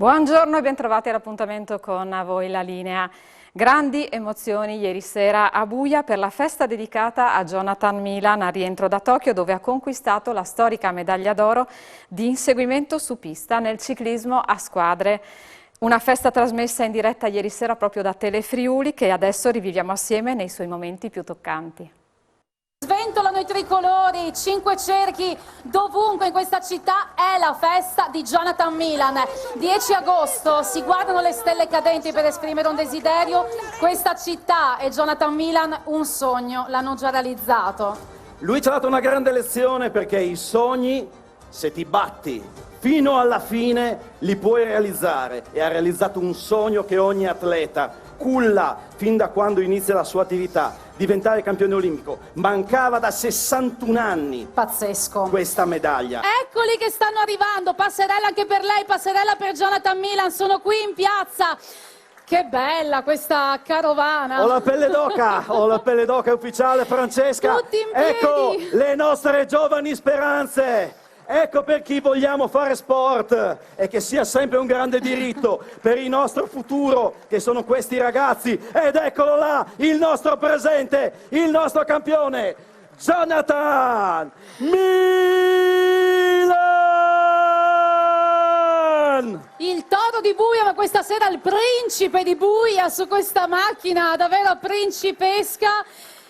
Buongiorno e bentrovati all'appuntamento con A Voi la Linea. Grandi emozioni ieri sera a Buia per la festa dedicata a Jonathan Milan a rientro da Tokyo, dove ha conquistato la storica medaglia d'oro di inseguimento su pista nel ciclismo a squadre. Una festa trasmessa in diretta ieri sera proprio da Telefriuli, che adesso riviviamo assieme nei suoi momenti più toccanti. Sventolano i tricolori, 5 cerchi dovunque in questa città, è la festa di Jonathan Milan. 10 agosto si guardano le stelle cadenti per esprimere un desiderio. Questa città e Jonathan Milan un sogno, l'hanno già realizzato. Lui ci ha dato una grande lezione, perché i sogni, se ti batti fino alla fine, li puoi realizzare, e ha realizzato un sogno che ogni atleta culla fin da quando inizia la sua attività: diventare campione olimpico. Mancava da 61 anni. Pazzesco. Questa medaglia. Eccoli che stanno arrivando, passerella anche per lei, passerella per Jonathan Milan, sono qui in piazza. Che bella questa carovana. Ho la pelle d'oca ufficiale, Francesca. Tutti in piedi. Ecco le nostre giovani speranze. Ecco per chi vogliamo fare sport, e che sia sempre un grande diritto per il nostro futuro, che sono questi ragazzi. Ed eccolo là, il nostro presente, il nostro campione, Jonathan Milan! Il toro di Buia, ma questa sera il principe di Buia su questa macchina davvero principesca.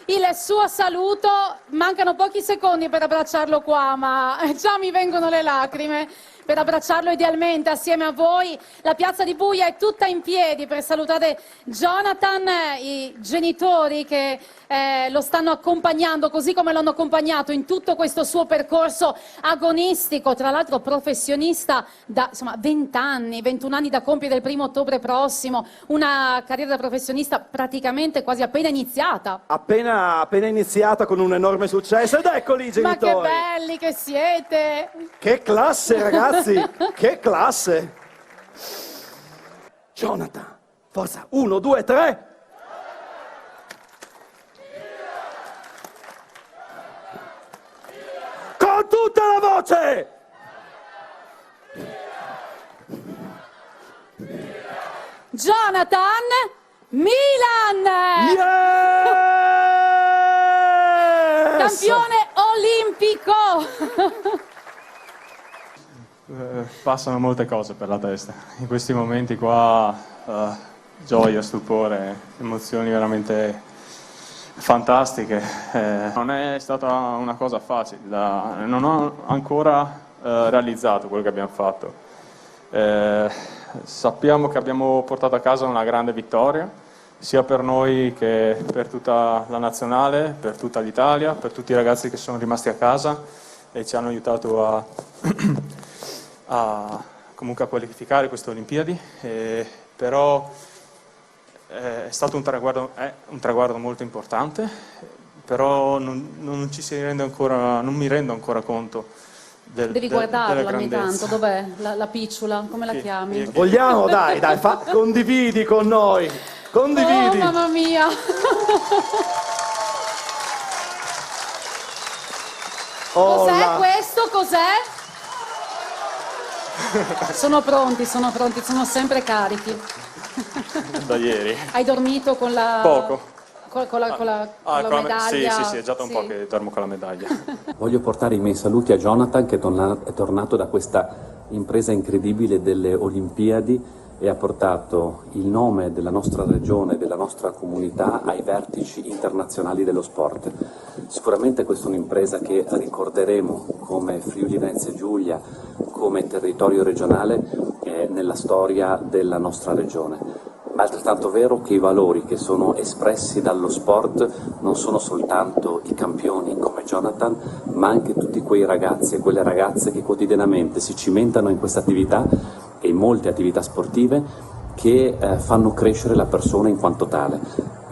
Il suo saluto, mancano pochi secondi per abbracciarlo qua, ma già mi vengono le lacrime per abbracciarlo idealmente assieme a voi. La piazza di Buia è tutta in piedi per salutare Jonathan, i genitori che lo stanno accompagnando, così come l'hanno accompagnato in tutto questo suo percorso agonistico, tra l'altro professionista da 20 anni, 21 anni da compiere il 1° ottobre prossimo, una carriera da professionista praticamente quasi appena iniziata. Appena iniziata, con un enorme successo, ed eccoli i genitori. Ma che belli che siete! Che classe, ragazzi, che classe! Jonathan, forza, 1, 2, 3! Con tutta la voce! Jonathan Milan! Yes! Campione olimpico! Passano molte cose per la testa. In questi momenti qua, gioia, stupore, emozioni veramente fantastiche. Non è stata una cosa facile, non ho ancora realizzato quello che abbiamo fatto. Sappiamo che abbiamo portato a casa una grande vittoria, sia per noi che per tutta la nazionale, per tutta l'Italia, per tutti i ragazzi che sono rimasti a casa e ci hanno aiutato comunque a qualificare queste Olimpiadi, però è stato un traguardo molto importante, però non mi rendo ancora conto Devi guardarla ogni tanto, dov'è la picciola, come la chiami? Vogliamo, dai, condividi con noi, condividi. Oh mamma mia! Cos'è questo? Cos'è? Sono pronti, sono sempre carichi. Da ieri. Hai dormito con la... Poco. Con la medaglia? Sì, è già da un po' che dormo con la medaglia. Voglio portare i miei saluti a Jonathan, che è tornato da questa impresa incredibile delle Olimpiadi e ha portato il nome della nostra regione, della nostra comunità ai vertici internazionali dello sport. Sicuramente questa è un'impresa che ricorderemo come Friuli Venezia Giulia, come territorio regionale nella storia della nostra regione. Ma è altrettanto vero che i valori che sono espressi dallo sport non sono soltanto i campioni come Jonathan, ma anche tutti quei ragazzi e quelle ragazze che quotidianamente si cimentano in questa attività e in molte attività sportive che fanno crescere la persona in quanto tale.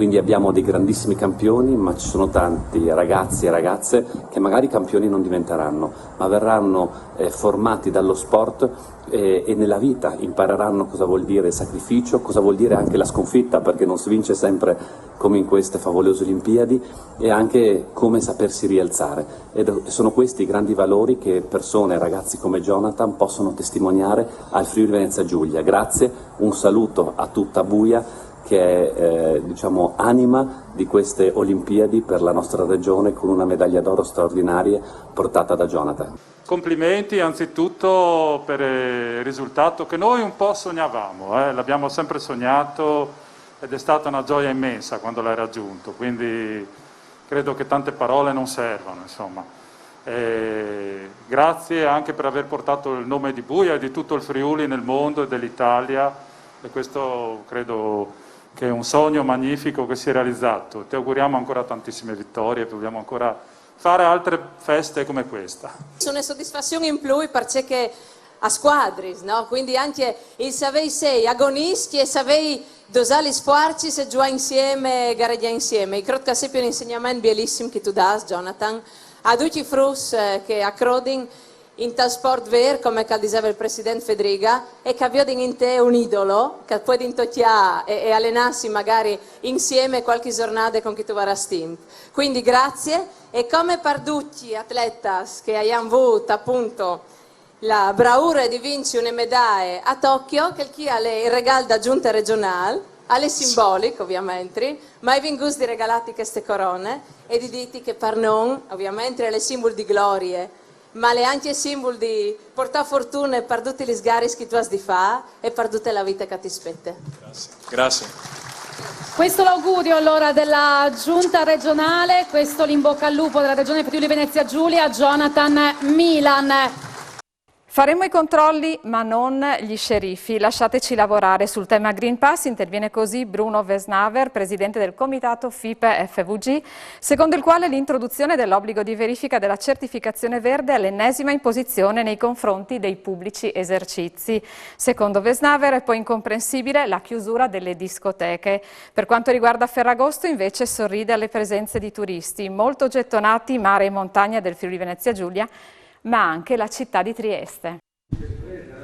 Quindi abbiamo dei grandissimi campioni, ma ci sono tanti ragazzi e ragazze che magari campioni non diventeranno, ma verranno formati dallo sport e nella vita impareranno cosa vuol dire il sacrificio, cosa vuol dire anche la sconfitta, perché non si vince sempre come in queste favolose Olimpiadi, e anche come sapersi rialzare. Ed sono questi i grandi valori che persone, ragazzi come Jonathan, possono testimoniare al Friuli Venezia Giulia. Grazie, un saluto a tutta Buia, che è diciamo, anima di queste Olimpiadi per la nostra regione, con una medaglia d'oro straordinaria portata da Jonathan. Complimenti anzitutto per il risultato che noi un po' sognavamo, l'abbiamo sempre sognato ed è stata una gioia immensa quando l'hai raggiunto, quindi credo che tante parole non servano, insomma. Grazie anche per aver portato il nome di Buia e di tutto il Friuli nel mondo e dell'Italia, e questo credo che è un sogno magnifico che si è realizzato. Ti auguriamo ancora tantissime vittorie, dobbiamo ancora fare altre feste come questa. Sono soddisfazioni in più perché a squadri, no? Quindi anche il saper sei agonisti e saper dosare gli sforzi e giocare insieme, gareggiare insieme. Io credo che sia un insegnamento bellissimo che tu dai, Jonathan, a tutti i frus che accrodin in tal sport vero, come diceva il presidente Federica, e che vedono in te un idolo, che puoi intocchiare e allenarsi magari insieme qualche giornata con chi tu varrà stim. Quindi grazie, e come per tutti gli atleti che hanno avuto appunto la bravura di vincere una medaglia a Tokyo, che chi ha il regalo da giunta regionale, alle simboliche ovviamente, ma i vingusti di regalati queste corone e di diti che per noi ovviamente è il simbolo di glorie, ma è anche simbolo di portare fortuna per tutti gli sgari che tu hai di fare e per tutta la vita che ti spetta. Grazie. Grazie. Questo l'augurio allora della giunta regionale, questo l'in bocca al lupo della regione Friuli Venezia Giulia, Jonathan Milan. Faremo i controlli ma non gli sceriffi, lasciateci lavorare. Sul tema Green Pass interviene così Bruno Vesnaver, presidente del comitato FIPE-FVG, secondo il quale l'introduzione dell'obbligo di verifica della certificazione verde è l'ennesima imposizione nei confronti dei pubblici esercizi. Secondo Vesnaver è poi incomprensibile la chiusura delle discoteche. Per quanto riguarda Ferragosto invece sorride alle presenze di turisti, molto gettonati mare e montagna del Friuli Venezia Giulia, ma anche la città di Trieste.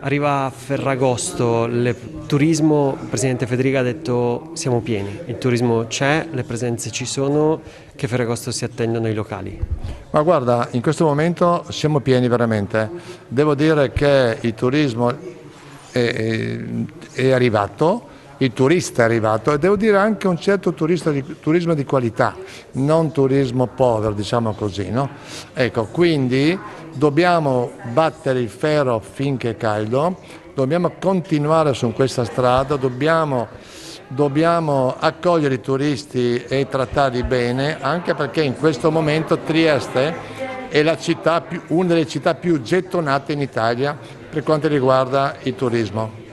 Arriva a Ferragosto, il turismo, il presidente Federica ha detto siamo pieni, il turismo c'è, le presenze ci sono, che Ferragosto si attendono i locali? Ma guarda, in questo momento siamo pieni veramente, devo dire che il turismo è arrivato, il turista è arrivato e devo dire anche un certo turismo di qualità, non turismo povero, diciamo così, no? Ecco, quindi dobbiamo battere il ferro finché è caldo, dobbiamo continuare su questa strada, dobbiamo accogliere i turisti e trattarli bene, anche perché in questo momento Trieste è una delle città più gettonate in Italia per quanto riguarda il turismo.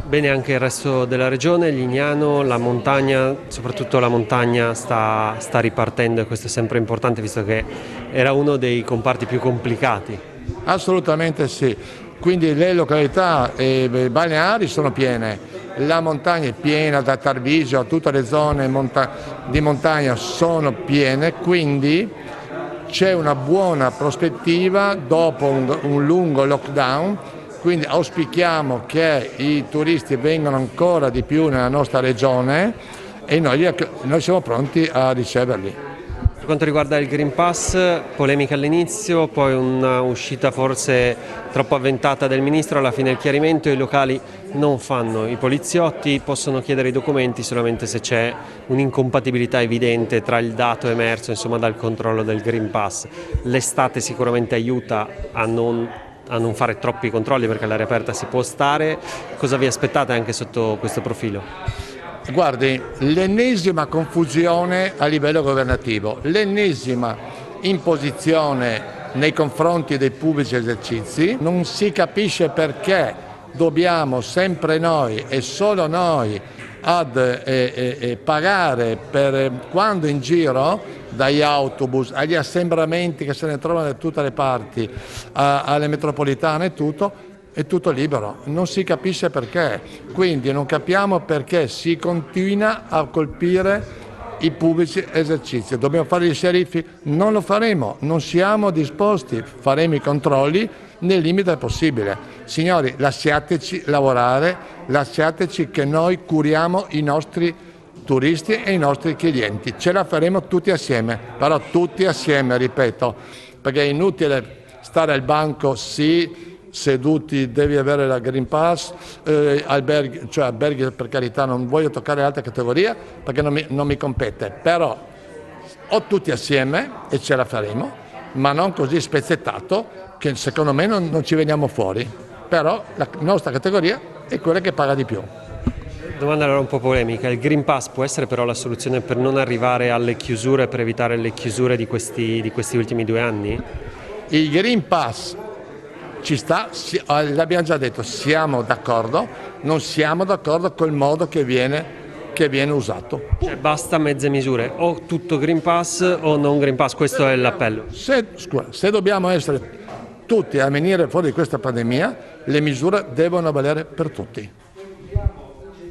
Bene anche il resto della regione, Lignano, la montagna, soprattutto la montagna sta ripartendo, e questo è sempre importante visto che era uno dei comparti più complicati. Assolutamente sì, quindi le località balneari sono piene, la montagna è piena, da Tarvisio a tutte le zone di montagna sono piene, quindi c'è una buona prospettiva dopo un lungo lockdown. Quindi auspichiamo che i turisti vengano ancora di più nella nostra regione e noi siamo pronti a riceverli. Per quanto riguarda il Green Pass, polemica all'inizio, poi una uscita forse troppo avventata del ministro, alla fine il chiarimento: i locali non fanno i poliziotti, possono chiedere i documenti solamente se c'è un'incompatibilità evidente tra il dato emerso, insomma, dal controllo del Green Pass. L'estate sicuramente aiuta a non fare troppi controlli perché all'aria aperta si può stare. Cosa vi aspettate anche sotto questo profilo? Guardi, l'ennesima confusione a livello governativo, l'ennesima imposizione nei confronti dei pubblici esercizi, non si capisce perché dobbiamo sempre noi e solo noi pagare per quando in giro, dagli autobus agli assembramenti che se ne trovano da tutte le parti, alle metropolitane, è tutto libero, non si capisce perché, quindi non capiamo perché si continua a colpire i pubblici esercizi. Dobbiamo fare i sceriffi? Non lo faremo, non siamo disposti, faremo i controlli nel limite del possibile. Signori, lasciateci lavorare, lasciateci che noi curiamo i nostri turisti e i nostri clienti. Ce la faremo tutti assieme, però tutti assieme, ripeto, perché è inutile stare al banco, sì, seduti, devi avere la Green Pass, alberghi, cioè alberghi per carità, non voglio toccare altre categorie perché non mi compete, però o tutti assieme e ce la faremo, ma non così spezzettato che secondo me non ci veniamo fuori, però la nostra categoria è quella che paga di più. Domanda allora un po' polemica, il Green Pass può essere però la soluzione per non arrivare alle chiusure, per evitare le chiusure di questi ultimi 2 anni? Il Green Pass ci sta, l'abbiamo già detto, siamo d'accordo, non siamo d'accordo col modo che viene usato. Cioè basta mezze misure, o tutto Green Pass o non Green Pass, questo è l'appello. Se dobbiamo essere tutti a venire fuori di questa pandemia, le misure devono valere per tutti.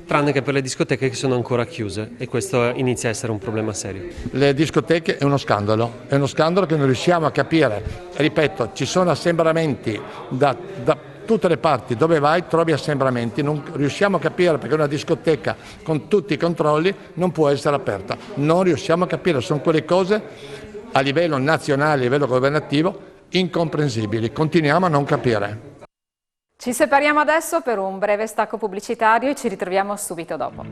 Tranne che per le discoteche che sono ancora chiuse, e questo inizia a essere un problema serio. Le discoteche è uno scandalo che non riusciamo a capire. Ripeto, ci sono assembramenti da tutte le parti, dove vai trovi assembramenti, non riusciamo a capire perché una discoteca con tutti i controlli non può essere aperta. Non riusciamo a capire, sono quelle cose a livello nazionale, a livello governativo, incomprensibili. Continuiamo a non capire. Ci separiamo adesso per un breve stacco pubblicitario e ci ritroviamo subito dopo.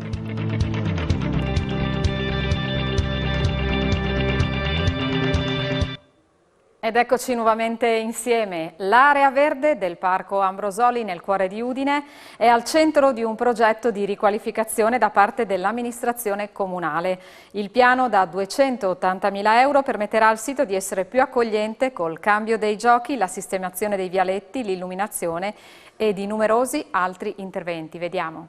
Ed eccoci nuovamente insieme. L'area verde del Parco Ambrosoli nel cuore di Udine è al centro di un progetto di riqualificazione da parte dell'amministrazione comunale. Il piano da 280.000 euro permetterà al sito di essere più accogliente col cambio dei giochi, la sistemazione dei vialetti, l'illuminazione e di numerosi altri interventi. Vediamo.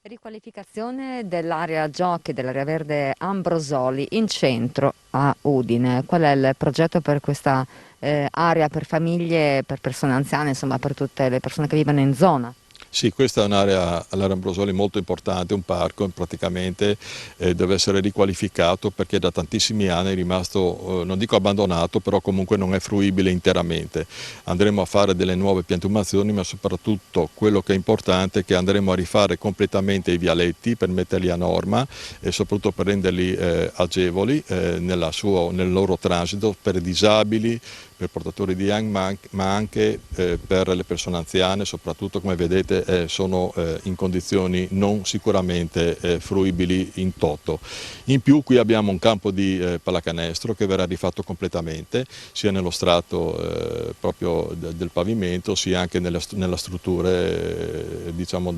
Riqualificazione dell'area giochi dell'area verde Ambrosoli in centro a Udine. Qual è il progetto per questa area per famiglie, per persone anziane, insomma per tutte le persone che vivono in zona? Sì, questa è un'area all'area Ambrosoli molto importante, un parco praticamente deve essere riqualificato perché da tantissimi anni è rimasto, non dico abbandonato, però comunque non è fruibile interamente. Andremo a fare delle nuove piantumazioni, ma soprattutto quello che è importante è che andremo a rifare completamente i vialetti per metterli a norma e soprattutto per renderli agevoli nel loro transito per disabili, per portatori di HANG, ma anche per le persone anziane, soprattutto come vedete sono in condizioni non sicuramente fruibili in toto. In più qui abbiamo un campo di pallacanestro che verrà rifatto completamente, sia nello strato proprio del pavimento, sia anche nelle strutture diciamo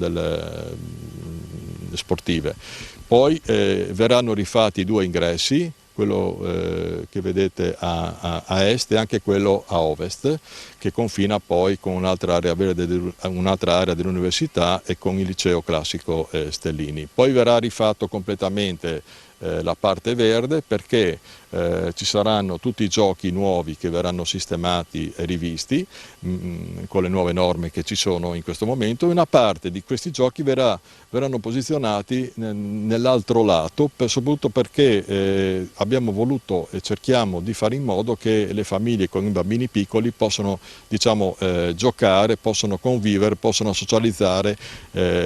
sportive. Poi verranno rifatti i 2 ingressi, quello che vedete a est e anche quello a ovest, che confina poi con un'altra area verde, un'altra area dell'università e con il liceo classico Stellini. Poi verrà rifatto completamente la parte verde perché ci saranno tutti i giochi nuovi che verranno sistemati e rivisti con le nuove norme che ci sono in questo momento e una parte di questi giochi verranno posizionati nell'altro lato, soprattutto perché abbiamo voluto e cerchiamo di fare in modo che le famiglie con i bambini piccoli possano giocare, possono convivere, possono socializzare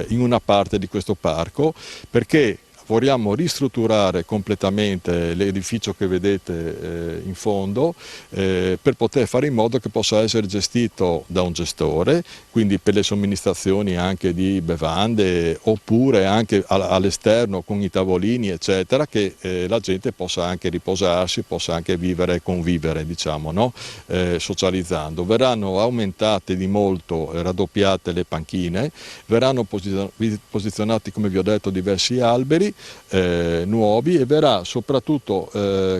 in una parte di questo parco, perché vogliamo ristrutturare completamente l'edificio che vedete in fondo per poter fare in modo che possa essere gestito da un gestore, quindi per le somministrazioni anche di bevande oppure anche all'esterno con i tavolini eccetera, che la gente possa anche riposarsi, possa anche vivere e convivere, diciamo, no? Socializzando. Verranno aumentate di molto, raddoppiate le panchine, verranno posizionati, come vi ho detto, diversi alberi nuovi e verrà soprattutto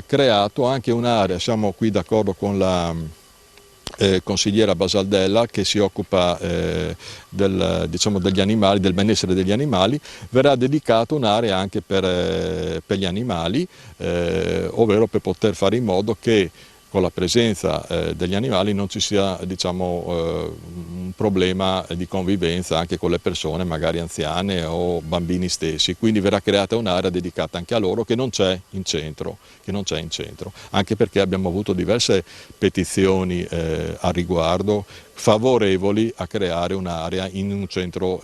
creato anche un'area, siamo qui d'accordo con la consigliera Basaldella che si occupa degli animali, del benessere degli animali, verrà dedicata un'area anche per gli animali, ovvero per poter fare in modo che con la presenza degli animali non ci sia, diciamo, un problema di convivenza anche con le persone magari anziane o bambini stessi, quindi verrà creata un'area dedicata anche a loro che non c'è in centro, anche perché abbiamo avuto diverse petizioni a riguardo favorevoli a creare un'area in un centro,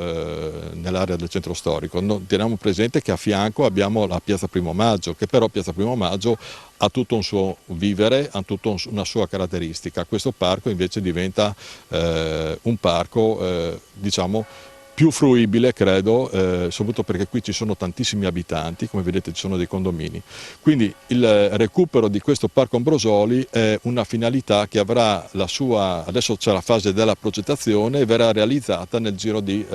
nell'area del centro storico. Teniamo presente che a fianco abbiamo la Piazza Primo Maggio, che però Piazza Primo Maggio ha tutto un suo vivere, ha tutta una sua caratteristica. Questo parco invece diventa un parco diciamo più fruibile, credo, soprattutto perché qui ci sono tantissimi abitanti, come vedete ci sono dei condomini. Quindi il recupero di questo Parco Ambrosoli è una finalità che avrà la sua, adesso c'è la fase della progettazione e verrà realizzata nel giro di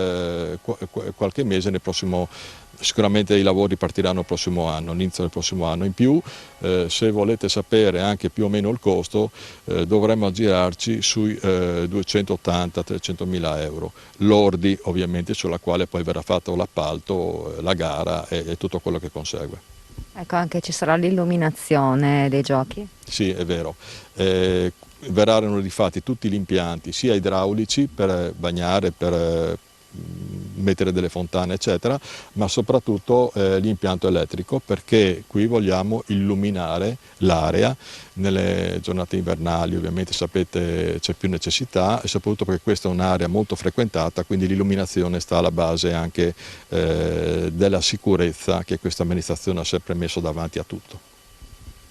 qualche mese, sicuramente i lavori partiranno il prossimo anno, all'inizio del prossimo anno. In più, se volete sapere anche più o meno il costo, dovremmo aggirarci sui 280-300 mila euro, lordi ovviamente, sulla quale poi verrà fatto l'appalto, la gara e tutto quello che consegue. Ecco, anche ci sarà l'illuminazione dei giochi? Sì, è vero. Verranno rifatti tutti gli impianti, sia idraulici per bagnare, per mettere delle fontane eccetera, ma soprattutto l'impianto elettrico, perché qui vogliamo illuminare l'area nelle giornate invernali. Ovviamente sapete c'è più necessità e soprattutto perché questa è un'area molto frequentata, quindi l'illuminazione sta alla base anche della sicurezza che questa amministrazione ha sempre messo davanti a tutto.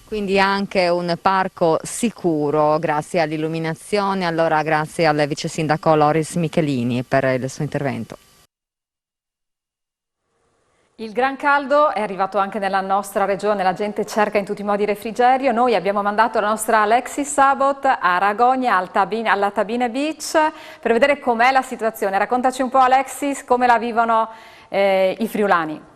Quindi anche un parco sicuro grazie all'illuminazione. Allora grazie al vice sindaco Loris Michelini per il suo intervento. Il gran caldo è arrivato anche nella nostra regione, la gente cerca in tutti i modi refrigerio. Noi abbiamo mandato la nostra Alexis Sabot a Ragogna, alla Tabine Beach, per vedere com'è la situazione. Raccontaci un po', Alexis, come la vivono i friulani.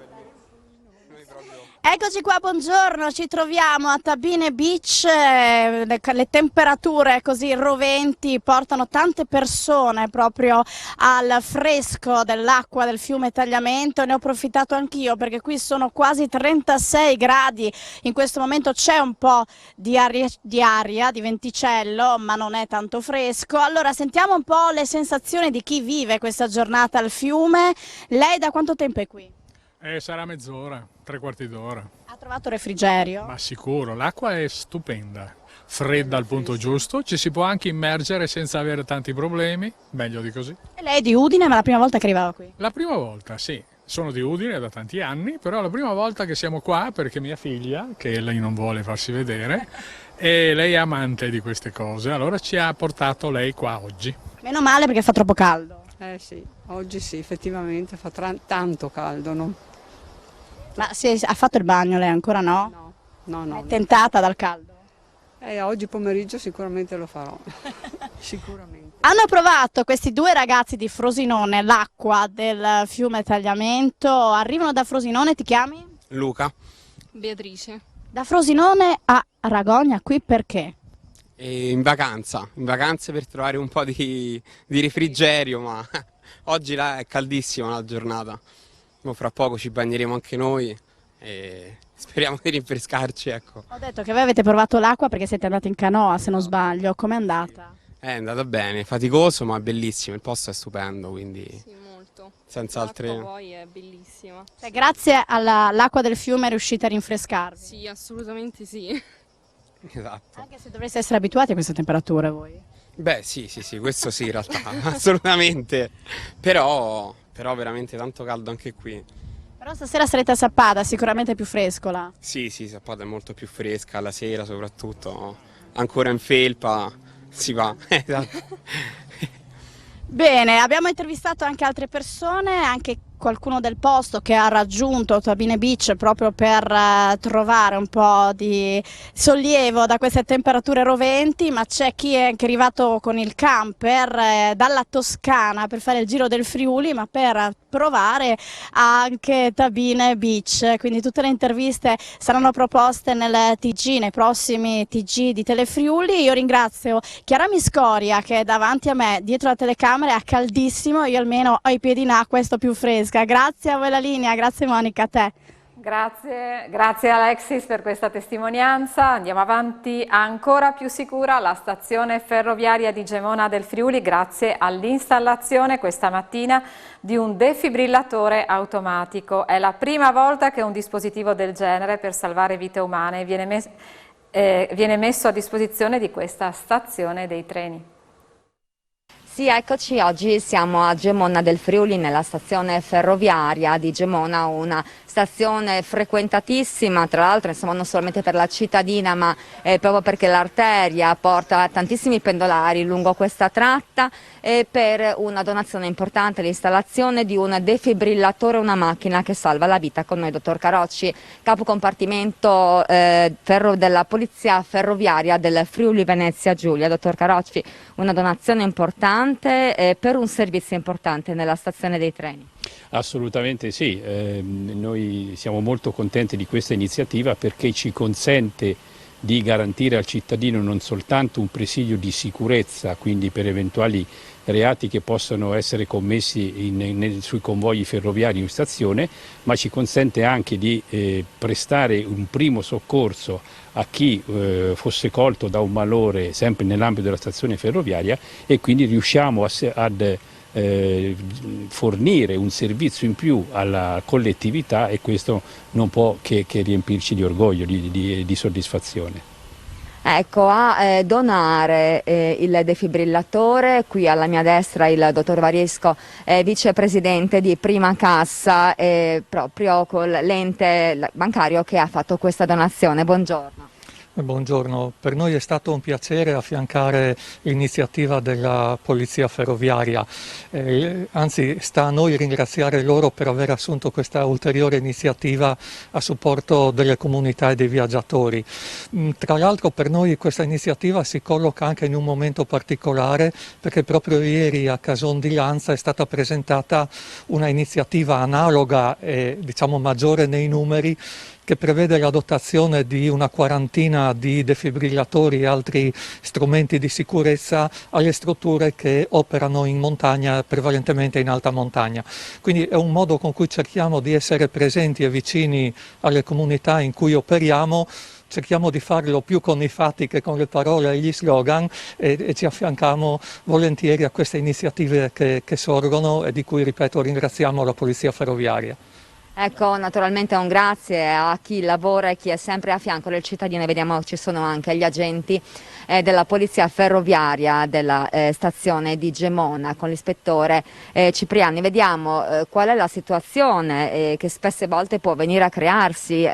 Eccoci qua, buongiorno, ci troviamo a Tabine Beach, le temperature così roventi portano tante persone proprio al fresco dell'acqua del fiume Tagliamento. Ne ho approfittato anch'io perché qui sono quasi 36 gradi, in questo momento c'è un po' di aria, di venticello, ma non è tanto fresco. Allora sentiamo un po' le sensazioni di chi vive questa giornata al fiume. Lei da quanto tempo è qui? Sarà mezz'ora, 3/4 d'ora. Ha trovato refrigerio? Ma sicuro, l'acqua è stupenda, fredda al punto giusto, ci si può anche immergere senza avere tanti problemi, meglio di così. E lei è di Udine, ma la prima volta che arrivava qui? La prima volta, sì. Sono di Udine da tanti anni, però è la prima volta che siamo qua perché mia figlia, che lei non vuole farsi vedere, e lei è amante di queste cose, allora ci ha portato lei qua oggi. Meno male perché fa troppo caldo. Sì, oggi sì, effettivamente fa tanto caldo, no? Ma ha fatto il bagno lei ancora no? No. È tentata dal caldo? Oggi pomeriggio sicuramente lo farò, sicuramente. Hanno provato questi due ragazzi di Frosinone l'acqua del fiume Tagliamento, arrivano da Frosinone, ti chiami? Luca. Beatrice. Da Frosinone a Ragogna qui perché? In vacanza per trovare un po' di refrigerio, ma oggi là è caldissima la giornata. Fra poco ci bagneremo anche noi e speriamo di rinfrescarci, ecco. Ho detto che voi avete provato l'acqua perché siete andati in canoa, se non sbaglio, com'è andata? È andata bene, faticoso ma bellissimo, il posto è stupendo, quindi sì, molto. Senza altre... L'acqua poi è bellissima. Grazie all'acqua del fiume è riuscita a rinfrescarvi? Sì, assolutamente sì. Esatto. Anche se dovreste essere abituati a queste temperature voi? Beh sì, questo sì in realtà, assolutamente, però veramente tanto caldo anche qui. Però stasera sarete a Sappada, sicuramente più fresco là. Sì, Sappada è molto più fresca, la sera soprattutto, ancora in felpa si va, esatto. Bene, abbiamo intervistato anche altre persone, anche qualcuno del posto che ha raggiunto Tabine Beach proprio per trovare un po' di sollievo da queste temperature roventi, ma c'è chi è anche arrivato con il camper dalla Toscana per fare il giro del Friuli, ma per provare anche Tabine Beach. Quindi tutte le interviste saranno proposte nel TG, nei prossimi TG di Telefriuli. Io ringrazio Chiara Miscoria che è davanti a me dietro la telecamera, è caldissimo, io almeno ho i piedi in acqua e sto più fresca. Grazie a voi la linea, grazie Monica, a te. Grazie Alexis per questa testimonianza. Andiamo avanti. Ancora più sicura la stazione ferroviaria di Gemona del Friuli grazie all'installazione questa mattina di un defibrillatore automatico. È la prima volta che un dispositivo del genere per salvare vite umane viene messo a disposizione di questa stazione dei treni. Sì, eccoci, oggi siamo a Gemona del Friuli, nella stazione ferroviaria di Gemona, una stazione frequentatissima, tra l'altro insomma non solamente per la cittadina ma proprio perché l'arteria porta tantissimi pendolari lungo questa tratta, per una donazione importante, l'installazione di un defibrillatore, una macchina che salva la vita. Con noi dottor Carocci, capo compartimento della Polizia Ferroviaria del Friuli Venezia Giulia. Dottor Carocci, una donazione importante per un servizio importante nella stazione dei treni. Assolutamente sì, noi siamo molto contenti di questa iniziativa perché ci consente di garantire al cittadino non soltanto un presidio di sicurezza, quindi per eventuali reati che possono essere commessi sui convogli ferroviari in stazione, ma ci consente anche di prestare un primo soccorso a chi fosse colto da un malore sempre nell'ambito della stazione ferroviaria, e quindi riusciamo ad fornire un servizio in più alla collettività, e questo non può che riempirci di orgoglio, di soddisfazione. Ecco, a donare il defibrillatore, qui alla mia destra il dottor Variesco, vicepresidente di Prima Cassa, proprio con l'ente bancario che ha fatto questa donazione. Buongiorno. Buongiorno, per noi è stato un piacere affiancare l'iniziativa della Polizia Ferroviaria, anzi sta a noi ringraziare loro per aver assunto questa ulteriore iniziativa a supporto delle comunità e dei viaggiatori. Tra l'altro per noi questa iniziativa si colloca anche in un momento particolare, perché proprio ieri a Cason di Lanza è stata presentata una iniziativa analoga e diciamo maggiore nei numeri, che prevede la dotazione di una quarantina di defibrillatori e altri strumenti di sicurezza alle strutture che operano in montagna, prevalentemente in alta montagna. Quindi è un modo con cui cerchiamo di essere presenti e vicini alle comunità in cui operiamo. Cerchiamo di farlo più con i fatti che con le parole e gli slogan, e ci affianchiamo volentieri a queste iniziative che sorgono e di cui, ripeto, ringraziamo la Polizia Ferroviaria. Ecco, naturalmente un grazie a chi lavora e chi è sempre a fianco del cittadino. Vediamo ci sono anche gli agenti della Polizia Ferroviaria della stazione di Gemona con l'ispettore Cipriani. Vediamo qual è la situazione che spesse volte può venire a crearsi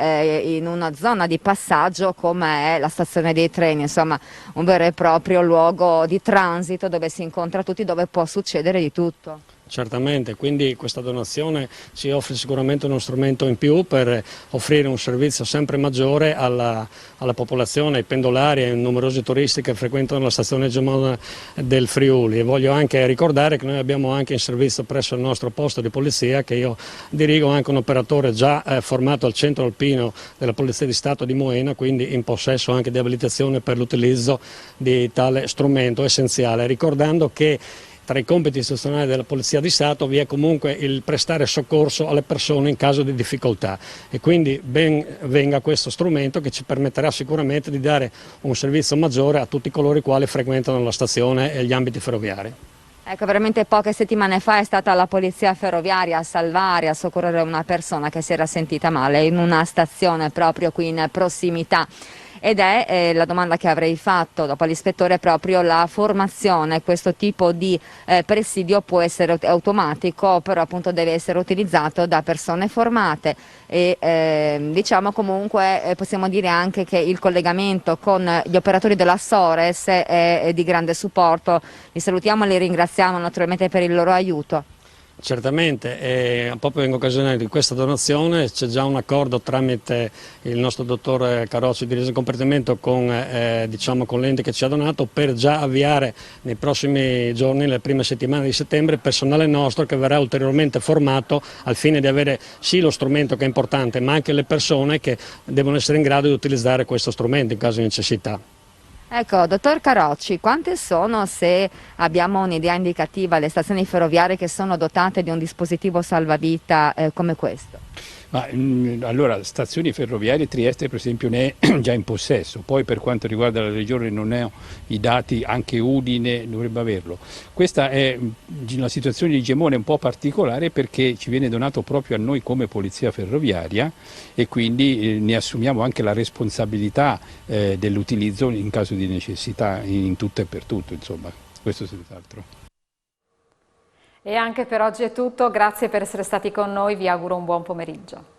in una zona di passaggio come è la stazione dei treni, insomma un vero e proprio luogo di transito dove si incontra tutti, dove può succedere di tutto. Certamente, quindi questa donazione ci offre sicuramente uno strumento in più per offrire un servizio sempre maggiore alla popolazione, ai pendolari e ai numerosi turisti che frequentano la stazione Gemona del Friuli. E voglio anche ricordare che noi abbiamo anche in servizio presso il nostro posto di polizia, che io dirigo, anche un operatore già formato al centro alpino della Polizia di Stato di Moena, quindi in possesso anche di abilitazione per l'utilizzo di tale strumento essenziale, ricordando che tra i compiti istituzionali della Polizia di Stato vi è comunque il prestare soccorso alle persone in caso di difficoltà, e quindi ben venga questo strumento che ci permetterà sicuramente di dare un servizio maggiore a tutti coloro i quali frequentano la stazione e gli ambiti ferroviari. Ecco, veramente poche settimane fa è stata la Polizia Ferroviaria a salvare, a soccorrere una persona che si era sentita male in una stazione proprio qui in prossimità. Ed è la domanda che avrei fatto dopo all'ispettore, proprio la formazione. Questo tipo di presidio può essere automatico, però appunto deve essere utilizzato da persone formate, e diciamo comunque possiamo dire anche che il collegamento con gli operatori della Sores è di grande supporto. Li salutiamo e li ringraziamo naturalmente per il loro aiuto. Certamente, proprio in occasione di questa donazione c'è già un accordo tramite il nostro dottor Carocci di Resa Compartimento con l'ente che ci ha donato, per già avviare nei prossimi giorni, le prime settimane di settembre, personale nostro che verrà ulteriormente formato al fine di avere sì lo strumento che è importante, ma anche le persone che devono essere in grado di utilizzare questo strumento in caso di necessità. Ecco, dottor Carocci, quante sono, se abbiamo un'idea indicativa, le stazioni ferroviarie che sono dotate di un dispositivo salvavita come questo? Allora, stazioni ferroviarie, Trieste per esempio ne è già in possesso, poi per quanto riguarda la regione non ho i dati, anche Udine dovrebbe averlo. Questa è una situazione di Gemone un po' particolare perché ci viene donato proprio a noi come polizia ferroviaria e quindi ne assumiamo anche la responsabilità dell'utilizzo in caso di necessità in tutto e per tutto, insomma, questo senz'altro. E anche per oggi è tutto, grazie per essere stati con noi, vi auguro un buon pomeriggio.